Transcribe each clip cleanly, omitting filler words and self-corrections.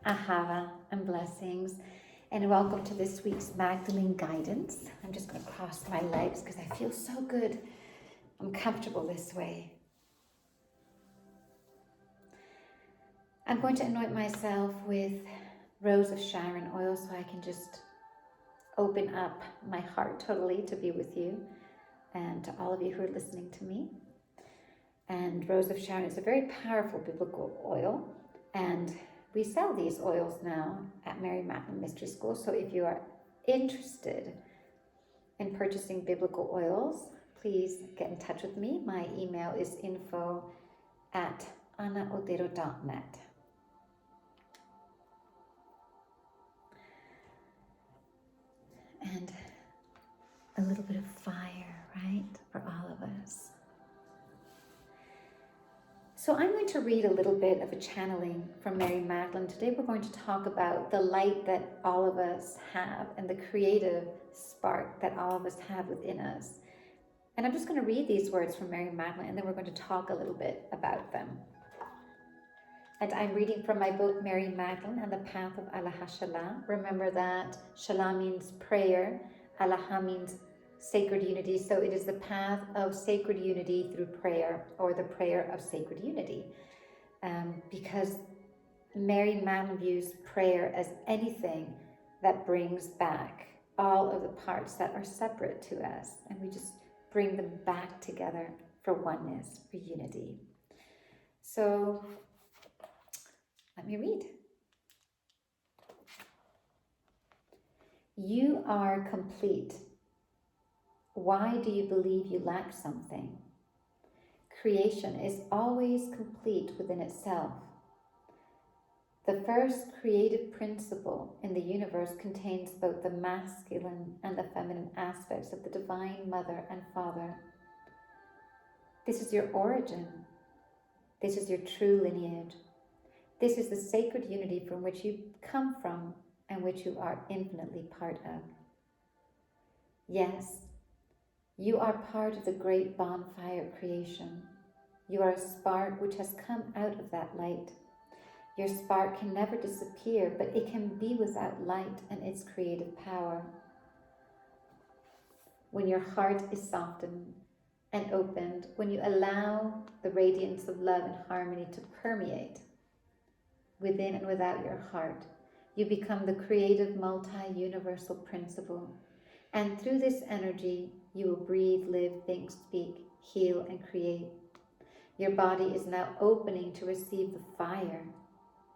Ahava and blessings, and welcome to this week's Magdalene guidance. I'm just going to cross my legs because I feel so good. I'm comfortable this way. I'm going to anoint myself with Rose of Sharon oil so I can just open up my heart totally to be with you and to all of you who are listening to me. And Rose of Sharon is a very powerful biblical oil, and we sell these oils now at Mary Magdalene Mystery School. So if you are interested in purchasing biblical oils, please get in touch with me. My email is info@anaotero.net. And a little bit of fire, right, for all of us. So I'm going to read a little bit of a channeling from Mary Magdalene. Today we're going to talk about the light that all of us have and the creative spark that all of us have within us. And I'm just going to read these words from Mary Magdalene, and then we're going to talk a little bit about them. And I'm reading from my book, Mary Magdalene and the Path of Allah Shalah. Remember that Shalah means prayer, Allah means sacred unity. So it is the path of sacred unity through prayer, or the prayer of sacred unity. Because Mary Magdalene views prayer as anything that brings back all of the parts that are separate to us, and we just bring them back together for oneness, for unity. So let me read. You are complete. Why do you believe you lack something? Creation is always complete within itself. The first creative principle in the universe contains both the masculine and the feminine aspects of the Divine Mother and Father. This is your origin. This is your true lineage. This is the sacred unity from which you come from and which you are infinitely part of. Yes, you are part of the great bonfire of creation. You are a spark which has come out of that light. Your spark can never disappear, but it can be without light and its creative power. When your heart is softened and opened, when you allow the radiance of love and harmony to permeate within and without your heart, you become the creative multi-universal principle. And through this energy, you will breathe, live, think, speak, heal, and create. Your body is now opening to receive the fire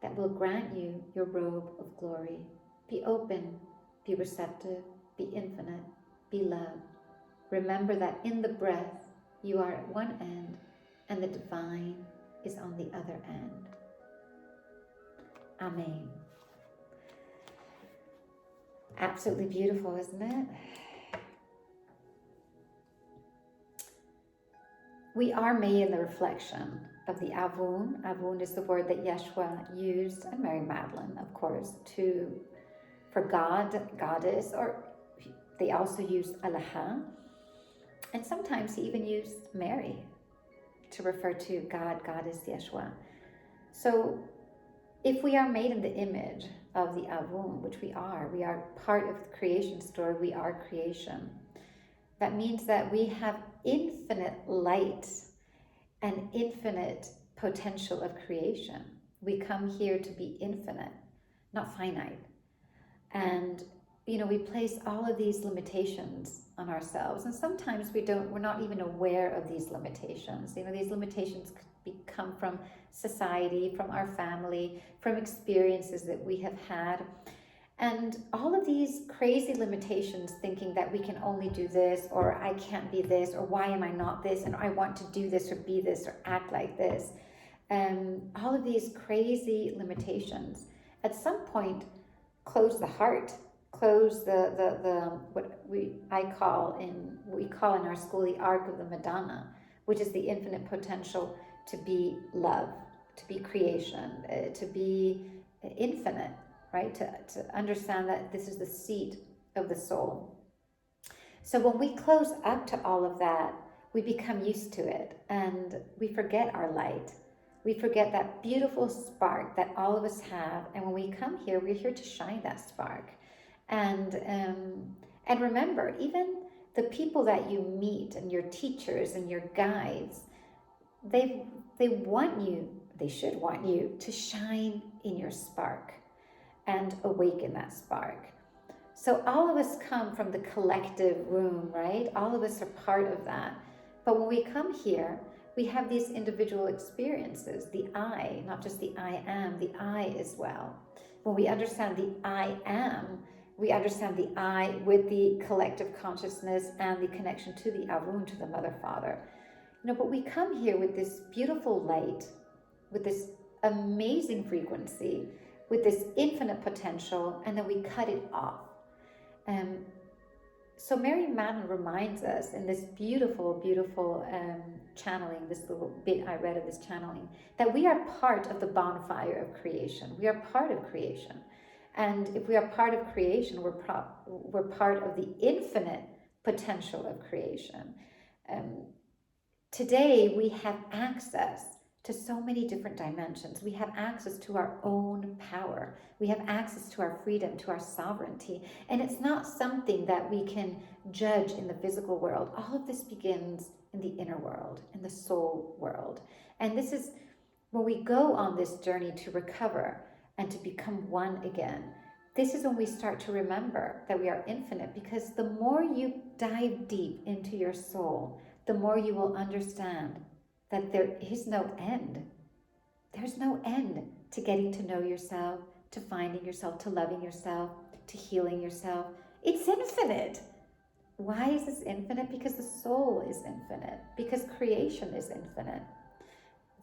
that will grant you your robe of glory. Be open, be receptive, be infinite, be love. Remember that in the breath, you are at one end and the divine is on the other end. Amen. Absolutely beautiful, isn't it? We are made in the reflection of the Avun. Avun is the word that Yeshua used, and Mary Magdalene, of course, for God, goddess, or they also used Allah. And sometimes he even used Mary to refer to God, goddess, Yeshua. So if we are made in the image of the Avun, which we are part of the creation story, we are creation. That means that we have infinite light and infinite potential of creation. We come here to be infinite, not finite. And, we place all of these limitations on ourselves. And sometimes we're not even aware of these limitations. These limitations come from society, from our family, from experiences that we have had. And all of these crazy limitations, thinking that we can only do this, or I can't be this, or why am I not this, and I want to do this, or be this, or act like this. All of these crazy limitations, at some point, close the heart, close the what we call in our school the arc of the Madonna, which is the infinite potential to be love, to be creation, to be infinite. Right, to understand that this is the seat of the soul. So when we close up to all of that, we become used to it and we forget our light. We forget that beautiful spark that all of us have, and when we come here, we're here to shine that spark. And remember, even the people that you meet and your teachers and your guides, they want you, they should want you to shine in your spark and awaken that spark. So all of us come from the collective womb, right? All of us are part of that. But when we come here, we have these individual experiences, the I, not just the I am, the I as well. When we understand the I am, we understand the I with the collective consciousness and the connection to the Avun, to the Mother Father. But we come here with this beautiful light, with this amazing frequency, with this infinite potential, and then we cut it off. So Mary Magdalene reminds us in this beautiful, beautiful channeling, this little bit I read of this channeling, that we are part of the bonfire of creation. We are part of creation. And if we are part of creation, we're part of the infinite potential of creation. Today, we have access to so many different dimensions. We have access to our own power. We have access to our freedom, to our sovereignty. And it's not something that we can judge in the physical world. All of this begins in the inner world, in the soul world. And this is when we go on this journey to recover and to become one again. This is when we start to remember that we are infinite, because the more you dive deep into your soul, the more you will understand that there is no end. There's no end to getting to know yourself, to finding yourself, to loving yourself, to healing yourself. It's infinite. Why is this infinite? Because the soul is infinite, because creation is infinite.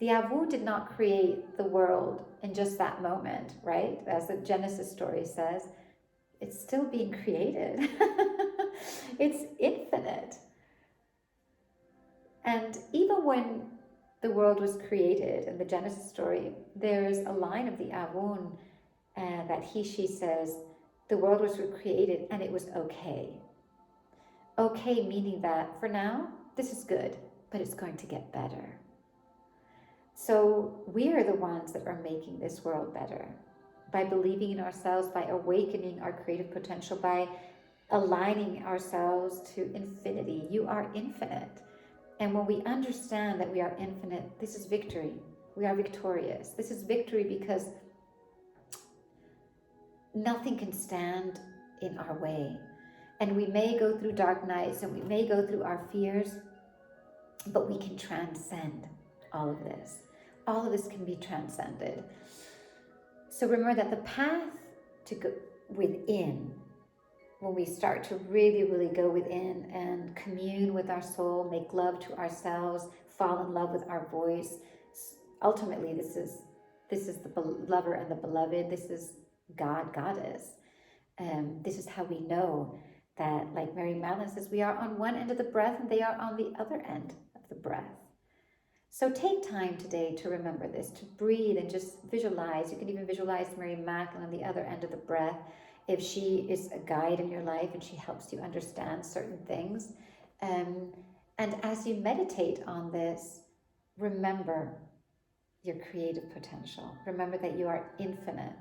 The Avu did not create the world in just that moment, right? As the Genesis story says, it's still being created. It's infinite. And even when the world was created in the Genesis story, there's a line of the Avun that she says, the world was created and it was okay. Okay, meaning that for now, this is good, but it's going to get better. So we are the ones that are making this world better by believing in ourselves, by awakening our creative potential, by aligning ourselves to infinity. You are infinite. And when we understand that we are infinite, this is victory. We are victorious. This is victory because nothing can stand in our way. And we may go through dark nights and we may go through our fears, but we can transcend all of this. All of this can be transcended. So remember that the path to go within, when we start to really, really go within and commune with our soul, make love to ourselves, fall in love with our voice. Ultimately, this is the lover and the beloved. This is God, Goddess. This is how we know that, like Mary Magdalene says, we are on one end of the breath and they are on the other end of the breath. So take time today to remember this, to breathe and just visualize. You can even visualize Mary Magdalene on the other end of the breath, if she is a guide in your life and she helps you understand certain things. And as you meditate on this, remember your creative potential. Remember that you are infinite.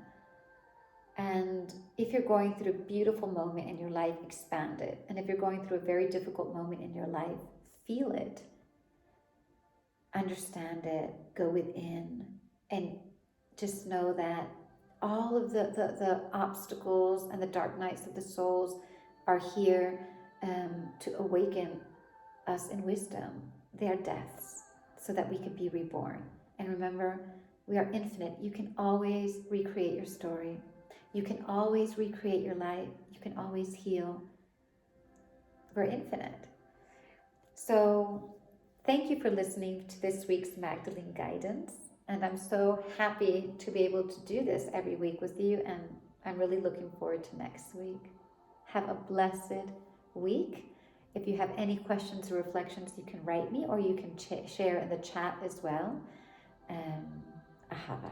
And if you're going through a beautiful moment in your life, expand it. And if you're going through a very difficult moment in your life, feel it. Understand it. Go within. And just know that all of the obstacles and the dark nights of the souls are here to awaken us in wisdom. They are deaths so that we can be reborn. And remember, we are infinite. You can always recreate your story. You can always recreate your life. You can always heal. We're infinite. So thank you for listening to this week's Magdalene Guidance. And I'm so happy to be able to do this every week with you. And I'm really looking forward to next week. Have a blessed week. If you have any questions or reflections, you can write me or you can share in the chat as well. Ahava.